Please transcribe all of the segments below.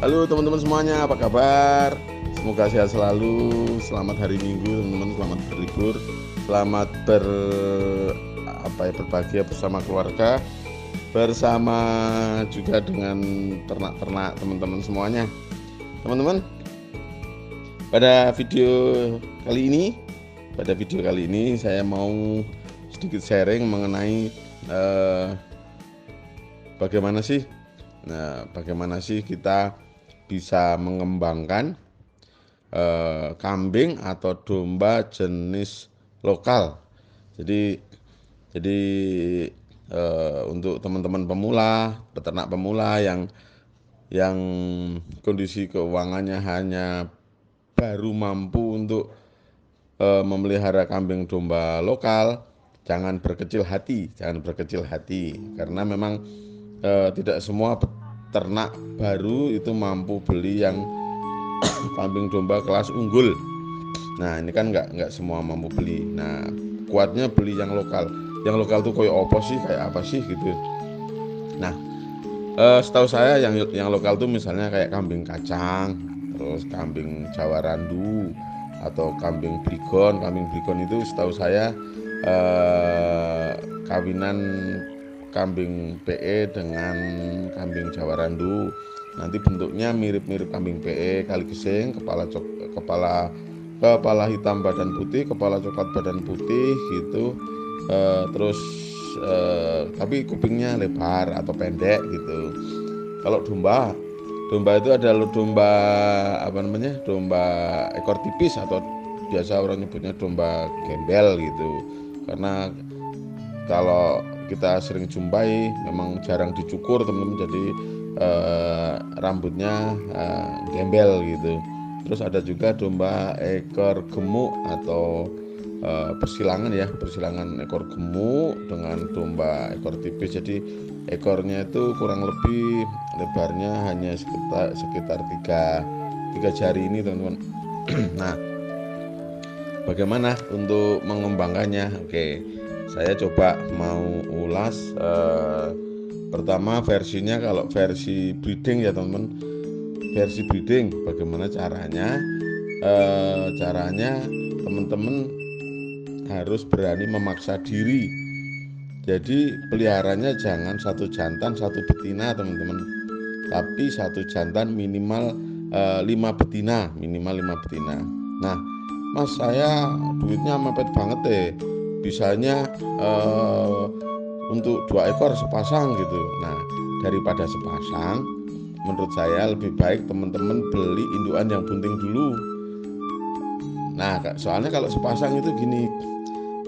Halo teman-teman semuanya, apa kabar? Semoga sehat selalu. Selamat hari Minggu teman-teman, selamat berlibur, selamat berbahagia bersama keluarga, bersama juga dengan ternak-ternak teman-teman semuanya. Teman-teman, pada video kali ini saya mau sedikit sharing mengenai bagaimana sih kita bisa mengembangkan kambing atau domba jenis lokal. Jadi untuk teman-teman pemula, peternak pemula yang kondisi keuangannya hanya baru mampu untuk memelihara kambing domba lokal, jangan berkecil hati karena memang tidak semua peternak baru itu mampu beli yang kambing domba kelas unggul. Nah ini kan nggak semua mampu beli. Nah kuatnya beli yang lokal. Yang lokal tuh kayak apa sih gitu. Nah setahu saya yang lokal tuh misalnya kayak kambing kacang, terus kambing Jawa Randu atau kambing Brigon. Kambing Brigon itu setahu saya kawinan kambing PE dengan kambing Jawa Randu. Nanti bentuknya mirip-mirip kambing PE, kali gesing, kepala hitam badan putih, kepala coklat badan putih gitu. Terus tapi kupingnya lebar atau pendek gitu. Kalau domba itu adalah domba ekor tipis atau biasa orang nyebutnya domba gembel gitu. Karena kalau kita sering jumpai memang jarang dicukur teman-teman, jadi rambutnya gembel gitu. Terus ada juga domba ekor gemuk atau persilangan ekor gemuk dengan domba ekor tipis. Jadi ekornya itu kurang lebih lebarnya hanya sekitar 3 jari ini teman-teman. Nah bagaimana untuk mengembangkannya? Oke, saya coba mau ulas pertama versinya. Kalau versi breeding ya teman-teman, versi breeding bagaimana caranya? Caranya teman-teman harus berani memaksa diri. Jadi peliharanya jangan satu jantan satu betina teman-teman, tapi satu jantan minimal 5 betina. Nah mas, saya duitnya mepet banget deh, bisanya untuk 2 ekor sepasang gitu. Nah daripada sepasang, menurut saya lebih baik teman-teman beli indukan yang bunting dulu. Nah soalnya kalau sepasang itu gini,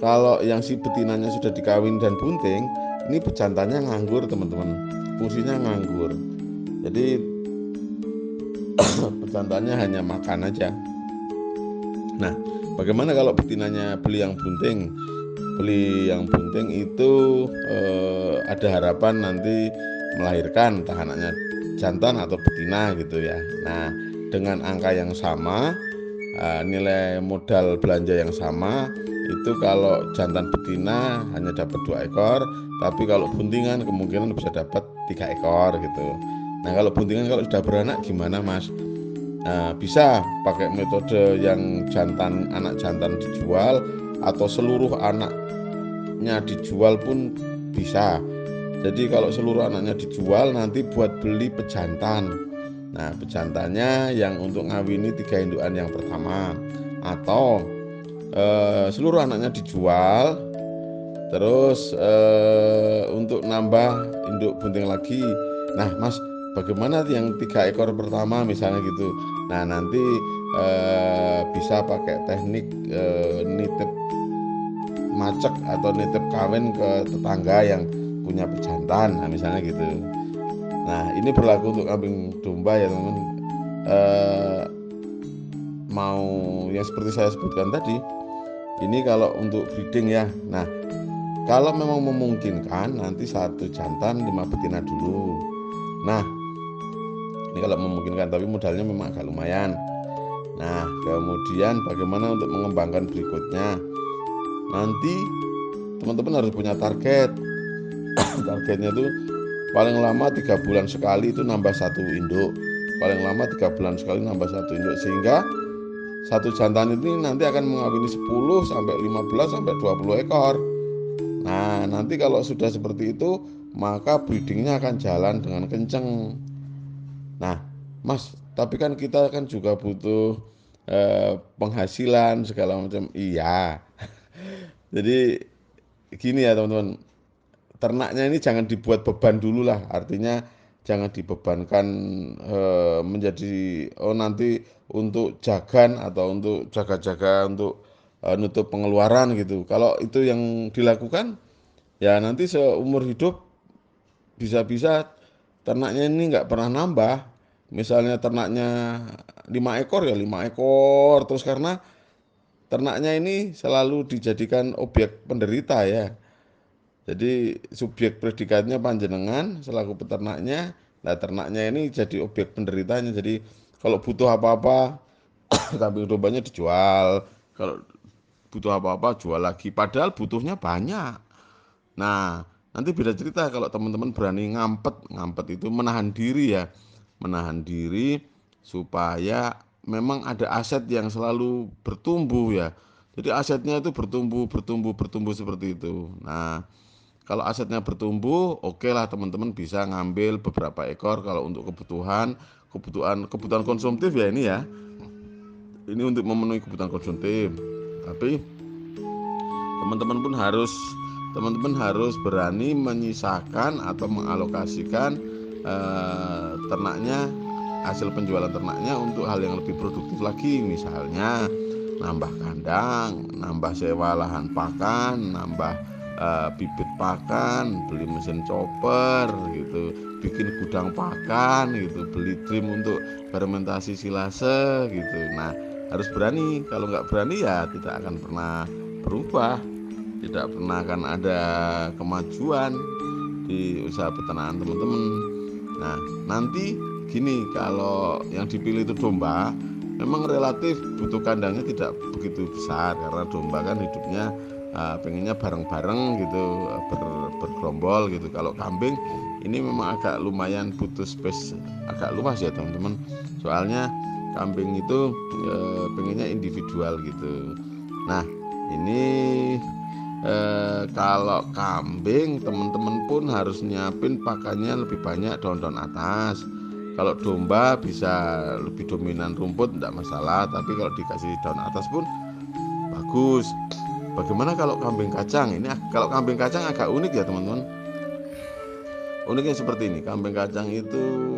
kalau yang si betinanya sudah dikawin dan bunting, ini pejantannya nganggur teman-teman, fungsinya nganggur. Jadi pejantannya hanya makan aja. Nah bagaimana kalau betinanya beli yang bunting? Beli yang bunting itu ada harapan nanti melahirkan entah anaknya jantan atau betina gitu ya. Nah dengan angka yang sama, nilai modal belanja yang sama, itu kalau jantan betina hanya dapat 2 ekor, tapi kalau buntingan kemungkinan bisa dapat 3 ekor gitu. Nah kalau buntingan kalau sudah beranak gimana mas? Bisa pakai metode yang anak jantan dijual atau seluruh anaknya dijual pun bisa. Jadi kalau seluruh anaknya dijual, nanti buat beli pejantan. Nah pejantannya yang untuk ngawini 3 indukan yang pertama, atau seluruh anaknya dijual, terus untuk nambah induk bunting lagi. Nah mas, bagaimana yang 3 ekor pertama misalnya gitu? Nah nanti bisa pakai teknik nitip macek atau nitip kawin ke tetangga yang punya pejantan, nah misalnya gitu. Nah ini berlaku untuk kambing domba ya teman-teman. Mau yang seperti saya sebutkan tadi, ini kalau untuk breeding ya. Nah kalau memang memungkinkan, nanti 1 jantan 5 betina dulu. Nah ini kalau memungkinkan, tapi modalnya memang agak lumayan. Nah kemudian bagaimana untuk mengembangkan berikutnya? Nanti teman-teman harus punya target. Targetnya itu paling lama 3 bulan sekali itu nambah 1 induk. paling lama 3 bulan sekali nambah 1 induk, sehingga satu jantan ini nanti akan mengawini 10 sampai 15 sampai 20 ekor. Nah, nanti kalau sudah seperti itu, maka breedingnya akan jalan dengan kenceng. Nah, Mas, tapi kan kita kan juga butuh penghasilan segala macam. Iya. Jadi gini ya teman-teman, ternaknya ini jangan dibuat beban dulu lah. Artinya jangan dibebankan menjadi nanti untuk jagan atau untuk jaga-jaga untuk nutup pengeluaran gitu. Kalau itu yang dilakukan, ya nanti seumur hidup bisa-bisa ternaknya ini nggak pernah nambah. Misalnya ternaknya 5 ekor ya 5 ekor terus, karena ternaknya ini selalu dijadikan objek penderita ya. Jadi subjek predikatnya panjenengan selaku peternaknya. Nah, ternaknya ini jadi objek penderitanya. Jadi kalau butuh apa-apa kambing dombanya dijual. Kalau butuh apa-apa jual lagi. Padahal butuhnya banyak. Nah, nanti beda cerita kalau teman-teman berani ngampet. Ngampet itu menahan diri ya. Menahan diri supaya memang ada aset yang selalu bertumbuh ya. Jadi asetnya itu bertumbuh seperti itu. Nah, kalau asetnya bertumbuh, oke lah teman-teman bisa ngambil beberapa ekor kalau untuk kebutuhan konsumtif ya ini ya. Ini untuk memenuhi kebutuhan konsumtif. Tapi teman-teman harus berani menyisakan atau mengalokasikan ternaknya, hasil penjualan ternaknya untuk hal yang lebih produktif lagi, misalnya nambah kandang, nambah sewa lahan pakan, nambah bibit pakan, beli mesin chopper gitu, bikin gudang pakan gitu, beli trim untuk fermentasi silase gitu. Nah, harus berani. Kalau nggak berani ya tidak akan pernah berubah, tidak pernah akan ada kemajuan di usaha peternakan teman-teman. Nah, nanti gini, kalau yang dipilih itu domba, memang relatif butuh kandangnya tidak begitu besar, karena domba kan hidupnya pengennya bareng-bareng gitu, bergerombol gitu. Kalau kambing ini memang agak lumayan butuh space agak luas ya teman-teman. Soalnya kambing itu pengennya individual gitu. Nah, ini kalau kambing teman-teman pun harus nyiapin pakannya lebih banyak daun-daun atas. Kalau domba bisa lebih dominan rumput tidak masalah, tapi kalau dikasih daun atas pun bagus. Bagaimana kalau kambing kacang? Ini kalau kambing kacang agak unik ya teman-teman. Uniknya seperti ini, kambing kacang itu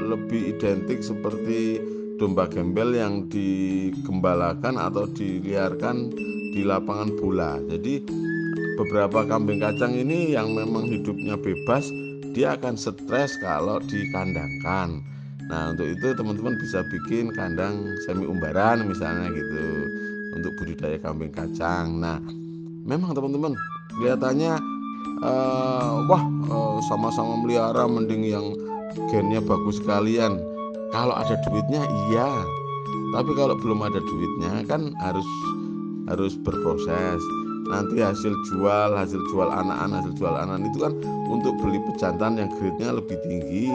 lebih identik seperti domba gembel yang digembalakan atau diliarkan di lapangan bola. Jadi beberapa kambing kacang ini yang memang hidupnya bebas, dia akan stres kalau dikandangkan. Nah, untuk itu teman-teman bisa bikin kandang semi umbaran misalnya gitu, untuk budidaya kambing kacang. Nah, memang teman-teman kelihatannya sama-sama melihara mending yang gennya bagus sekalian. Kalau ada duitnya iya, tapi kalau belum ada duitnya kan harus berproses. Nanti hasil jual anak itu kan untuk beli pejantan yang grade-nya lebih tinggi.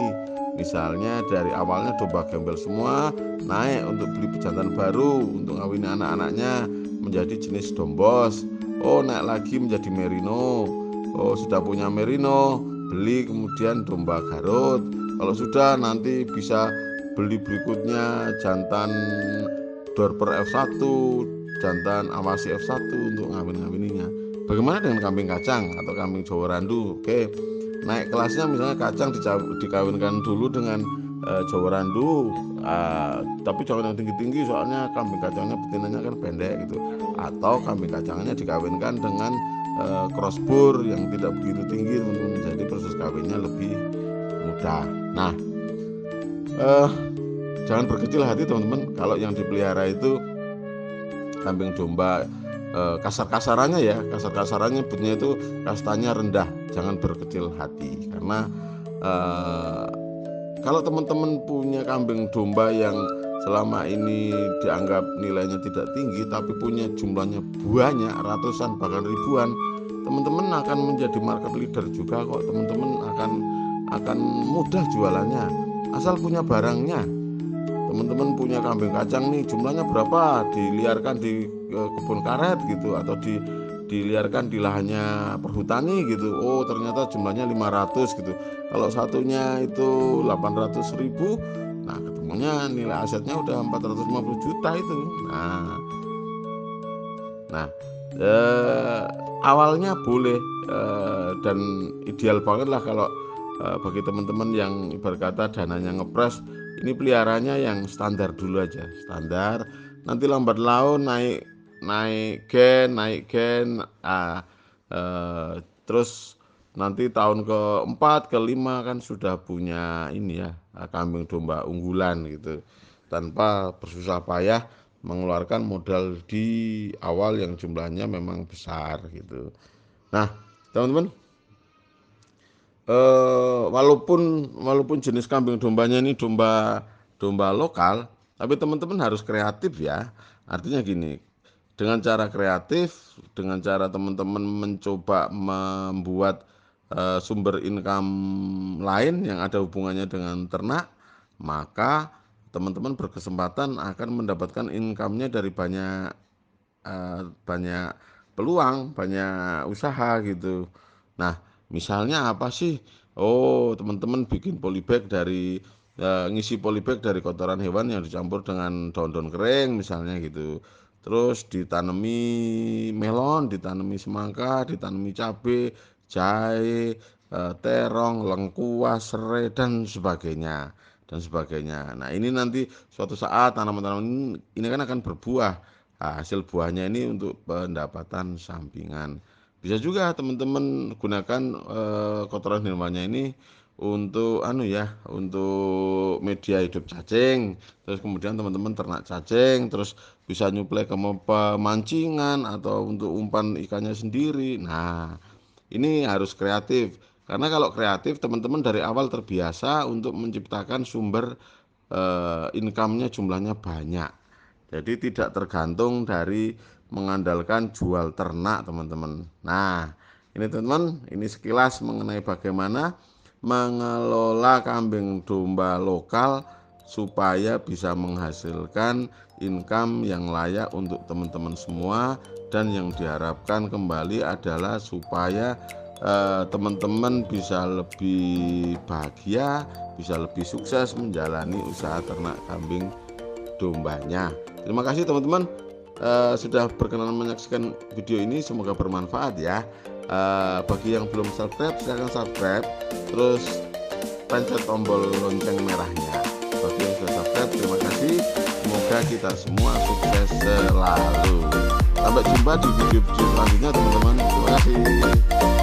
Misalnya dari awalnya domba gembel semua, naik untuk beli pejantan baru untuk ngawini anak-anaknya menjadi jenis dombos. Naik lagi menjadi merino. Sudah punya merino, beli kemudian domba Garut. Kalau sudah nanti bisa beli berikutnya jantan Dorper F1, jantan Awasi F1 untuk ngawin-ngawininya. Bagaimana dengan kambing kacang atau kambing Jawa Randu? Oke, naik kelasnya misalnya kacang dikawinkan dulu dengan Jawa Randu, tapi jangan yang tinggi-tinggi, soalnya kambing kacangnya betinanya kan pendek gitu. Atau kambing kacangnya dikawinkan dengan crossbur yang tidak begitu tinggi teman-teman, jadi proses kawinnya lebih mudah. Nah, jangan berkecil hati teman-teman. Kalau yang dipelihara itu kambing domba kasar-kasarannya nyebutnya itu kastanya rendah. Jangan berkecil hati, karena kalau teman-teman punya kambing domba yang selama ini dianggap nilainya tidak tinggi, tapi punya jumlahnya banyak, ratusan bahkan ribuan, teman-teman akan menjadi market leader juga kok. Teman-teman akan mudah jualannya. asal punya barangnya. Teman-teman punya kambing kacang nih, jumlahnya berapa, diliarkan di kebun karet gitu, atau diliarkan di lahannya perhutani gitu. Oh ternyata jumlahnya 500 gitu. Kalau satunya itu 800.000, nah ketemunya nilai asetnya udah 450 juta itu. Nah awalnya boleh dan ideal banget lah kalau bagi teman-teman yang ibarat kata dananya ngepres, ini peliharanya yang standar dulu aja, standar. Nanti lambat laun naik naik gen, terus nanti tahun keempat kelima kan sudah punya ini ya, kambing domba unggulan gitu, tanpa bersusah payah mengeluarkan modal di awal yang jumlahnya memang besar gitu. Nah teman-teman, walaupun jenis kambing dombanya ini domba lokal, tapi teman-teman harus kreatif ya. Artinya gini, dengan cara kreatif, dengan cara teman-teman mencoba membuat sumber income lain yang ada hubungannya dengan ternak, maka teman-teman berkesempatan akan mendapatkan income-nya dari banyak peluang, banyak usaha gitu. Nah, misalnya apa sih? Oh, teman-teman bikin polybag dari ngisi polybag dari kotoran hewan yang dicampur dengan daun-daun kering misalnya gitu. Terus ditanami melon, ditanami semangka, ditanami cabai, jahe, terong, lengkuas, serai dan sebagainya dan sebagainya. Nah, ini nanti suatu saat tanaman-tanaman ini kan akan berbuah. Hasil buahnya ini untuk pendapatan sampingan. Bisa juga teman-teman gunakan kotoran hewannya ini untuk untuk media hidup cacing. Terus kemudian teman-teman ternak cacing, terus bisa nyuplai ke pemancingan atau untuk umpan ikannya sendiri. Nah, ini harus kreatif. Karena kalau kreatif teman-teman dari awal terbiasa untuk menciptakan sumber income-nya jumlahnya banyak. Jadi tidak tergantung dari mengandalkan jual ternak teman-teman. Nah ini teman-teman, ini sekilas mengenai bagaimana mengelola kambing domba lokal supaya bisa menghasilkan income yang layak untuk teman-teman semua. Dan yang diharapkan kembali adalah supaya teman-teman bisa lebih bahagia, bisa lebih sukses menjalani usaha ternak kambing dombanya. Terima kasih teman-teman sudah berkenan menyaksikan video ini, semoga bermanfaat ya. Bagi yang belum subscribe silahkan subscribe, terus pencet tombol lonceng merahnya. Bagi yang sudah subscribe terima kasih, semoga kita semua sukses selalu. Sampai jumpa di video-video selanjutnya teman-teman, terima kasih.